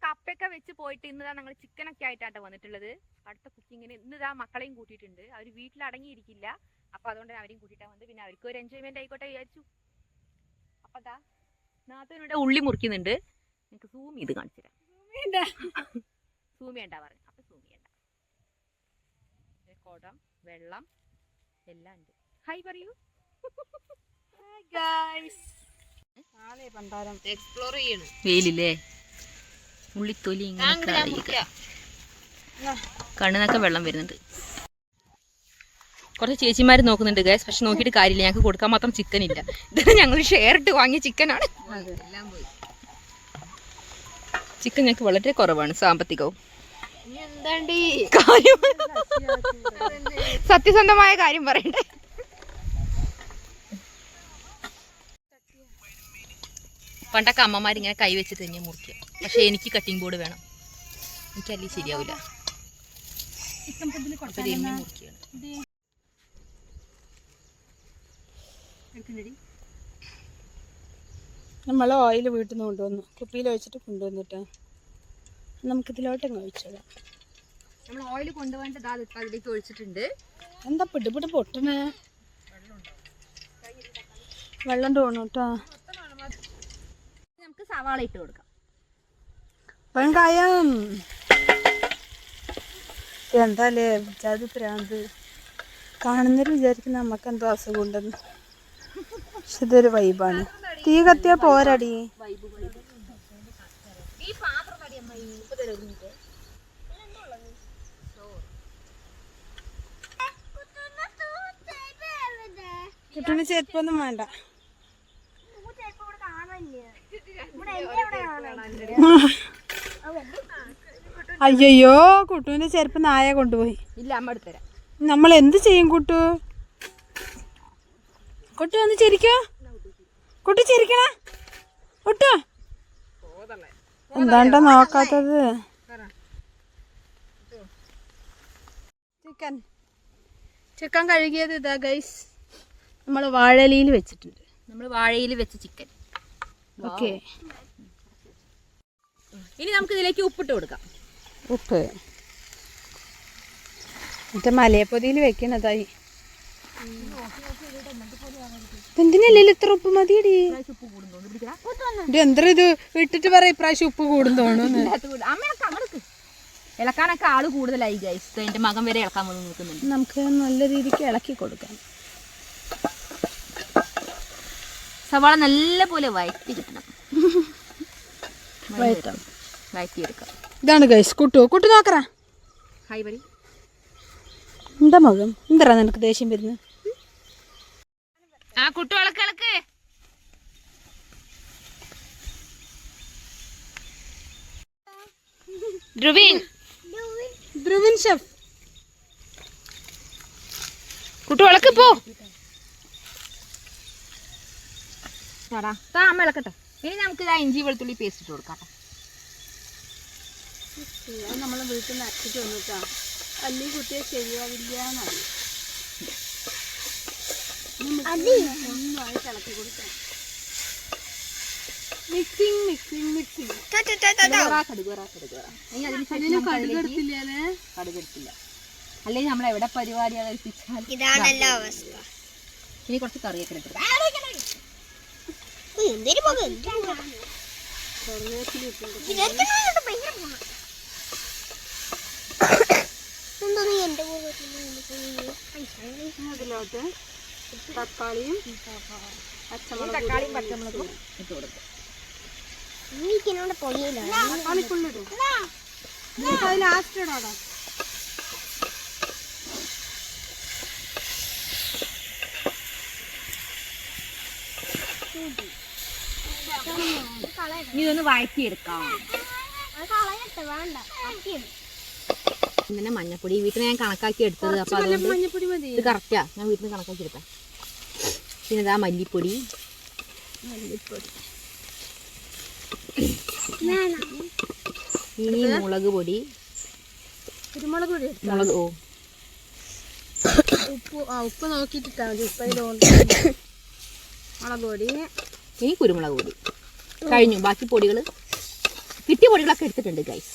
കപ്പയൊക്കെ വെച്ച് പോയിട്ട് ഇന്നതാ ഞങ്ങൾ ചിക്കനൊക്കെ ആയിട്ടാണ് വന്നിട്ടുള്ളത്. അടുത്ത കുക്കിങ്ങിന് ഇന്നതാ മക്കളെയും കൂട്ടിയിട്ടുണ്ട്. അവർ വീട്ടിലടങ്ങിയിരിക്കില്ല, അപ്പൊ അതുകൊണ്ട് അവരെയും കൂട്ടിയിട്ടാ വന്നത്. പിന്നെ അവർക്ക് ഒരു എൻജോയ്മെന്റ് ആയിക്കോട്ടെ വിചാരിച്ചു. അപ്പൊ അതാ നാത്തൂനിവിടെ ഉള്ളി മുറിക്കുന്നുണ്ട്. എനിക്ക് സൂം ചെയ്ത് കാണിച്ചു തരാം. സൂമിയണ്ട പറഞ്ഞു, അപ്പൊ സൂമിയണ്ട. കുടം വെള്ളം എല്ലാം ഉണ്ട്. ഹായ് പറയൂ. എക്സ്പ്ലോർ ചെയ്യണം. വെയിലില്ലേ, ഉള്ളിത്തൊലി കണ്ണിനൊക്കെ വെള്ളം വരുന്നുണ്ട്. കുറച്ച് ചേച്ചിമാർ നോക്കുന്നുണ്ട് ഗൈസ്, പക്ഷെ നോക്കിയിട്ട് കാര്യമില്ല, ഞങ്ങൾക്ക് കൊടുക്കാൻ മാത്രം ചിക്കൻ ഇല്ല. ഇതാണ് ഞങ്ങൾ ഷെയർ ഇട്ട് വാങ്ങിയ ചിക്കനാണ്. ചിക്കൻ ഞങ്ങൾക്ക് വളരെ കുറവാണ്, സാമ്പത്തികവും. സത്യസന്ധമായ കാര്യം പറയണ്ടേ. പണ്ടൊക്കെ അമ്മമാരിങ്ങനെ കൈ വെച്ചിട്ട് തന്നെ മുറിക്കുക. പക്ഷെ എനിക്ക് കട്ടിംഗ് ബോർഡ് വേണം, എനിക്കല്ലേ ശരിയാവില്ല. നമ്മൾ ഓയിൽ വീട്ടിൽ നിന്ന് കൊണ്ടുവന്നു, കുപ്പിയിൽ വെച്ചിട്ട് കൊണ്ടുവന്നിട്ട് നമുക്കിതിലോട്ടങ്ങ് ഒഴിച്ചിടാം. നമ്മൾ ഓയിൽ കൊണ്ടുപോകേണ്ടത് അതിലേക്ക് ഒഴിച്ചിട്ടുണ്ട്. എന്താ പിടിപിടി പൊട്ടണേ, വെള്ളം തോന്നും കേട്ടോ. നമുക്ക് സവാള ഇട്ട് കൊടുക്കാം. വെങ്കായം എന്താല്ലേ ജാതി പ്രാന്ത്. കാണുന്നവർ വിചാരിക്കുന്ന നമുക്ക് എന്തോ അസുഖം ഉണ്ടെന്ന്, പക്ഷെ ഇതൊരു വൈബാണ്. തീ കത്തിയാ പോരടി. കുട്ടിന് ചെരുപ്പൊന്നും വേണ്ട. അയ്യോ, കുട്ടുവിന്റെ ചെരുപ്പ് നായ കൊണ്ടുപോയി. ഇല്ല, അമ്മ എടുത്തരാം. നമ്മൾ എന്ത് ചെയ്യും കുട്ടു? കുട്ടു ഒന്ന് ചിരിക്കോ, കുട്ടു ചിരിക്കണ കുട്ടു. എന്താണ്ടോ നോക്കാത്തത്. ചിക്കൻ ചിക്കൻ കഴുകിയത് ഇതാ ഗൈസ്, നമ്മൾ വാഴയിലയിൽ വെച്ചിട്ടുണ്ട്. നമ്മൾ വാഴയിൽ വെച്ച ചിക്കൻ. ഓക്കെ, ഇനി നമുക്ക് ഇതിലേക്ക് ഉപ്പിട്ട് കൊടുക്കാം. ഉപ്പ് മറ്റേ മലയപ്പൊതിയിൽ വെക്കണതായി. എന്തിനല്ലേ ഇത്ര ഉപ്പ് മതിയടി? എന്താ ഇത് ഇട്ടിട്ട് പറ, ഇപ്രാവശ്യം ഉപ്പ് കൂടും തോന്നുന്നു. ഇളക്കാനൊക്കെ ആള് കൂടുതലായി ഗൈസ്. എന്റെ മകൻ വരെ ഇളക്കാൻ വന്ന് നിൽക്കുന്നുണ്ട്. നമുക്ക് നല്ല രീതിക്ക് ഇളക്കി കൊടുക്കാം. സവാള നല്ല പോലെ വഴറ്റി കിട്ടണം. വഴറ്റിയെടുക്കാം. ഇതാണ് ഗൈസ് കുട്ടു. കുട്ടു നോക്കറ. ഹായ് പറ. എന്താ മകം, എന്താ നിനക്ക് ദേഷ്യം വരുന്നത്? ആ കുട്ടു ഇളക്ക്. ധ്രുവിൻ ഷെഫ്. കുട്ടു ഇളക്ക് പോ. അമ്മ ഇളക്കട്ടെ. ഇനി നമുക്ക് ഇഞ്ചി വെളുത്തുള്ളി പേസ്റ്റ് ഇട്ട് കൊടുക്കാം. നമ്മൾ വീട്ടിൽ നിന്ന് അരച്ചിട്ട് വന്നിട്ടാ, അല്ലി കുട്ടിയെ ശരിയാവില്ല എന്നാണ്. ഒന്നായിട്ട് ഇളക്കി കൊടുക്കാം. മിക്സിങ്. കടുകെടുത്തില്ല, അല്ലെങ്കിൽ നമ്മൾ എവിടെ പരിപാടി അവതരിപ്പിച്ചാൽ ഇതാണല്ലോ അവസ്ഥ. ഇനി കുറച്ച് കറിയൊക്കെ ഇട്ട് അതിലോട്ട് തക്കാളിയും പച്ചമുളകും ഇട്ട് കൊടുക്കും. ലാസ്റ്റ് ഇടാടാ. ഇനി ഇതൊന്ന് വഴറ്റിയെടുക്കാം. ഇങ്ങനെ മഞ്ഞപ്പൊടി വീട്ടിൽ ഞാൻ കണക്കാക്കി എടുത്തത്, അപ്പൊ അതുകൊണ്ട് ഇത് കറക്റ്റാ. ഞാൻ വീട്ടിൽ നിന്ന് കണക്കാക്കി എടുക്കാം. പിന്നെ ഇതാ മല്ലിപ്പൊടി. ഇനി മുളക് പൊടി, കുരുമുളക് പൊടി, മുളക് ഉപ്പ് നോക്കിയിട്ടാ മതി. ഉപ്പ് മുളക് പൊടി, ഇനി കുരുമുളക് പൊടി കഴിഞ്ഞു. ബാക്കി പൊടികൾ കിട്ടിയ പൊടികളൊക്കെ എടുത്തിട്ടുണ്ട് ഗൈസ്.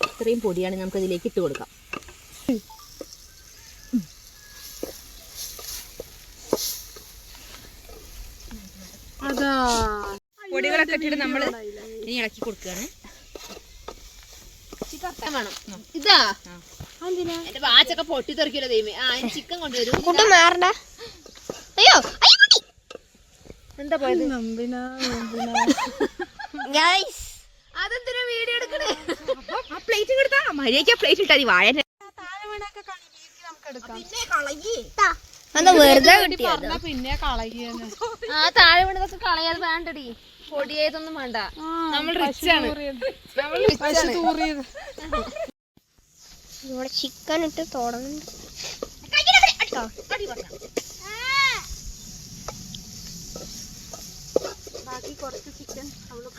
ഇത്രയും പൊടിയാണ് നമുക്ക് അതിലേക്ക് ഇട്ട് കൊടുക്കാം. അതാ പൊടികളൊക്കെ ഇട്ടിട്ട് നമ്മൾ ഇനി ഇളക്കി കൊടുക്കുകയാണ്. ഇതാ എന്റെ വാച്ചൊക്കെ പൊട്ടി തെറിക്കില്ല ദൈവമേ. ചിക്കൻ കൊണ്ടുവരും. അയ്യോ എന്താ പോയത്? അതെന്തിനാ വീഡിയോ എടുക്കണേ? ആ പ്ലേറ്റ് എടുത്താ മര്യാദയ്ക്ക് പ്ലേറ്റ് ഇട്ടാ മതി. വാഴ എന്താ വെറുതെ കിട്ടിയത്? പിന്നെ കളയാണ്. ആ താഴെ വീണതൊക്കെ കളയാതെ വേണ്ടടി. പൊടിയായതൊന്നും വേണ്ട. നമ്മൾ റിച്ചാണ്. ഇവിടെ ചിക്കൻ ഇട്ട് തോടുന്നുണ്ട്.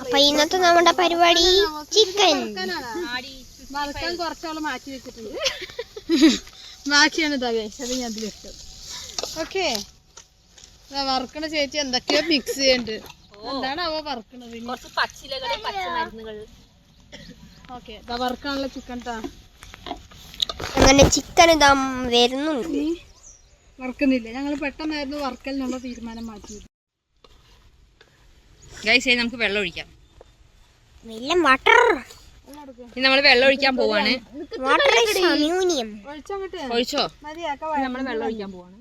അപ്പൊ ഇന്നത്തെ നമ്മുടെ പരിപാടി ചിക്കൻ വറുക്കാൻ കുറച്ചാള് മാറ്റി വെച്ചിട്ടുണ്ട്. ബാക്കിയാണ് ഇതാ അത് ഞാൻ അതിലിട്ടു. ഓക്കെ വറുക്കണ ചേച്ചി എന്തൊക്കെയോ മിക്സ് ചെയ്യുന്നുണ്ട്. എന്താണ് അവ വറുക്കണത്? കുറച്ച് പച്ചിലകള്, പച്ചമരുന്നുകൾ. ഓക്കെ വറുക്കാനുള്ള ചിക്കൻ ട്ടാ. അങ്ങനെ ചിക്കൻ ഇതാ വരുന്നുണ്ട്. വറുക്കുന്നില്ല, ഞങ്ങൾ പെട്ടെന്നായിരുന്നു വറുക്കലിനുള്ള തീരുമാനം മാറ്റിയത്. ഗൈസ് നമുക്ക് വെള്ളം ഒഴിക്കാം. വെള്ളം വാട്ടർ ഇനി നമ്മൾ വെള്ളം ഒഴിക്കാൻ പോവാണ്. വാട്ടർ അമ്യൂണിയം ഒഴിച്ചോ? നമ്മൾ വെള്ളം ഒഴിക്കാൻ പോവാണ്.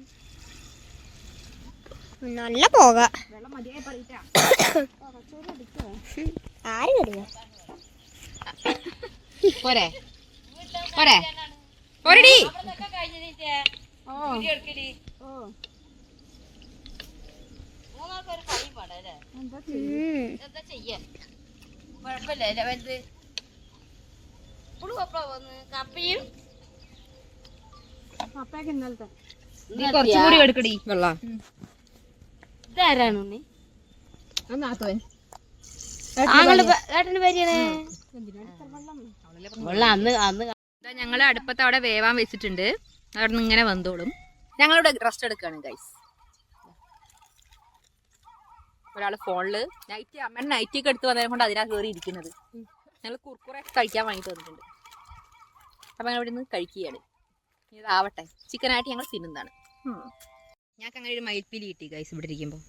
നല്ല പോക വെള്ളം മതിയായി പറയിട്ടാ. ആര് കറിയോ പോരെ പോരെ പോരടി. കുറച്ചുകൂടി എടുക്കടി വെള്ളം. ഇതാരാണ് ഞങ്ങള് അടുപ്പത്ത് അവിടെ വേവാൻ വെച്ചിട്ടുണ്ട്. അവിടെ നിന്ന് ഇങ്ങനെ വന്നോളും. ഞങ്ങളിവിടെ റെസ്റ്റ് എടുക്കുകയാണ് ഗൈസ്. ഒരാള് ഫോണില് നൈറ്റി, അമ്മ നൈറ്റി ഒക്കെ എടുത്ത് വന്നതിനെ കൊണ്ട് അതിനാ കയറി ഇരിക്കുന്നത്. ഞങ്ങൾ കുർക്കുറെ കഴിക്കാൻ വാങ്ങിട്ട് വന്നിട്ടുണ്ട്. അപ്പൊ ഞങ്ങൾ ഇവിടെ നിന്ന് കഴിക്കുകയാണ്. ഇതാവട്ടെ, ചിക്കനായിട്ട് ഞങ്ങൾ തിന്നുന്നതാണ്. ഞങ്ങൾക്ക് അങ്ങനെ ഒരു മയിൽപ്പീലി കിട്ടി ഗൈസ് ഇവിടെ ഇരിക്കുമ്പോൾ.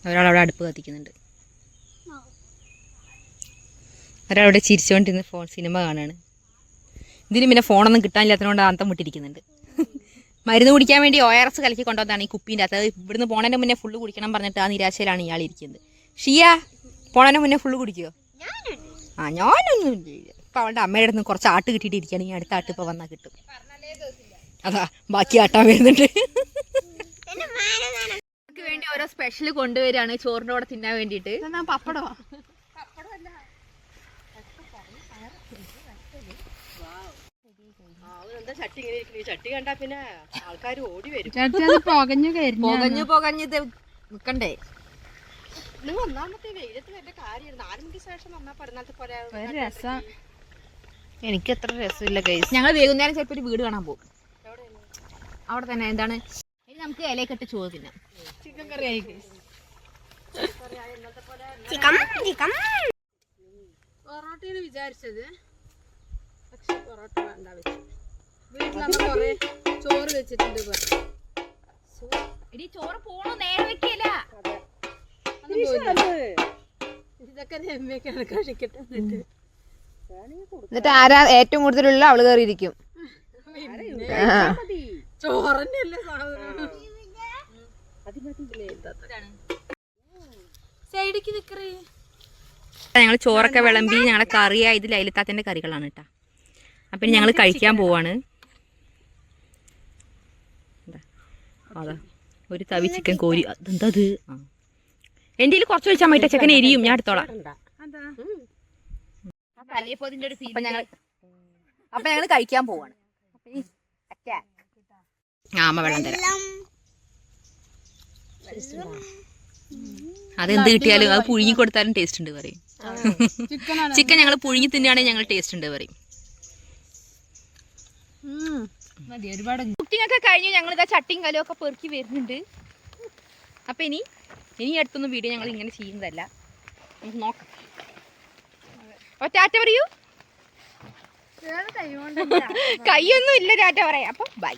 ഒരാളവിടെ അടുപ്പ് കത്തിക്കുന്നുണ്ട്. ഒരാളവിടെ ചിരിച്ചുകൊണ്ടിരുന്ന് സിനിമ കാണാണ്. ഇതിന് പിന്നെ ഫോണൊന്നും കിട്ടാനില്ലാത്തതുകൊണ്ട് അന്തം വിട്ടിരിക്കുന്നുണ്ട്. മരുന്ന് കുടിക്കാൻ വേണ്ടി ORS കലക്കി കൊണ്ടുവന്നതാണ് ഈ കുപ്പീൻ്റെ അകത്ത്. ഇവിടുന്ന് പോണതിന് മുന്നേ ഫുള്ള് കുടിക്കണം പറഞ്ഞിട്ട് ആ നിരാശയിലാണ് ഇയാൾ ഇരിക്കുന്നത്. ഷിയ പോണതിന് മുന്നേ ഫുള്ള് കുടിക്കുമോ? ഞാനൊന്നും ഇല്ല. ഇപ്പം അവളുടെ അമ്മയുടെ അടുത്ത് കുറച്ച് ആട്ട് കിട്ടിയിട്ട് ഇരിക്കുകയാണ്. ഈ അടുത്ത ആട്ട് ഇപ്പോൾ വന്നാൽ കിട്ടും. അതാ ബാക്കി ആട്ടാൻ വരുന്നുണ്ട്. നമുക്ക് വേണ്ടി ഓരോ സ്പെഷ്യൽ കൊണ്ടുവരികയാണ് ചോറിൻ്റെ കൂടെ തിന്നാൻ വേണ്ടിയിട്ട്. പപ്പടോ ചട്ടി കണ്ടാ പിന്നെ ആൾക്കാർ ഓടി വരും. പുകഞ്ഞ് നിക്കണ്ടേ? എനിക്ക് അത്ര രസമില്ല ഗൈസ്. ഞങ്ങൾ വൈകുന്നേരം ചിലപ്പോൾ ഒരു വീട് കാണാൻ പോകും. അവിടെ തന്നെ എന്താണ് ഇനി നമുക്ക് ഇലയൊക്കെ ഇട്ട് ചോറ് തിന്നാം. ചിക്കൻ കറി ആയി. പൊറോട്ടയാണ് വിചാരിച്ചത്, പക്ഷെ പൊറോട്ട വേണ്ട വെച്ചു. വീട്ടിലമ്മ കൊറേ ചോറ് വെച്ചിട്ടുണ്ട്. ചോറ് പോണു നേരെ വെക്കില്ല. ഇതൊക്കെ രമ്യക്കാണ് കഴിക്കട്ടെ. എന്നിട്ട് ആരാ ഏറ്റവും കൂടുതലുള്ള അവള് കയറിയിരിക്കും. ചോറന്നെയല്ലേ സാധനം. സൈഡിക്ക് നിക്കറേ. ഞങ്ങൾ ചോറൊക്കെ വിളമ്പി ഞങ്ങളെ കറിയായ ഇത് ലൈലത്താത്തന്റെ കറികളാണ് കേട്ടാ. അപ്പം ഞങ്ങൾ കഴിക്കാൻ പോവാണ്. അതാ ഒരു തവി ചിക്കൻ കോരി. അതെന്താ അത്? എൻ്റെ കുറച്ച് വെച്ചാൽ മതി. ചിക്കൻ എരിയും, ഞാൻ എടുത്തോളാം. അപ്പൊ ഞങ്ങൾ കഴിക്കാൻ പോവാണ്. ആമ വെള്ളം തരാം. അതെന്ത് കിട്ടിയാലും അത് പുഴുങ്ങി കൊടുത്താലും ടേസ്റ്റ് ഉണ്ട് പറയും. ചിക്കൻ ഞങ്ങൾ പുഴുങ്ങി തിന്നുകയാണെങ്കിൽ ഞങ്ങൾ ടേസ്റ്റ് ഉണ്ട് പറയും. കുക്കിംഗ് ഒക്കെ കഴിഞ്ഞു. ഞങ്ങളിതാ ചട്ടിയും കലവും ഒക്കെ പെറുക്കി വരുന്നുണ്ട്. അപ്പൊ ഇനി അടുത്തൊന്നും വീഡിയോ ഞങ്ങൾ ഇങ്ങനെ ചെയ്യുന്നതല്ല. നമുക്ക് നോക്കാം. അപ്പൊ ടാറ്റ പറയൂ. കൈയൊന്നും ഇല്ല ടാറ്റ പറയാം. അപ്പൊ ബൈ.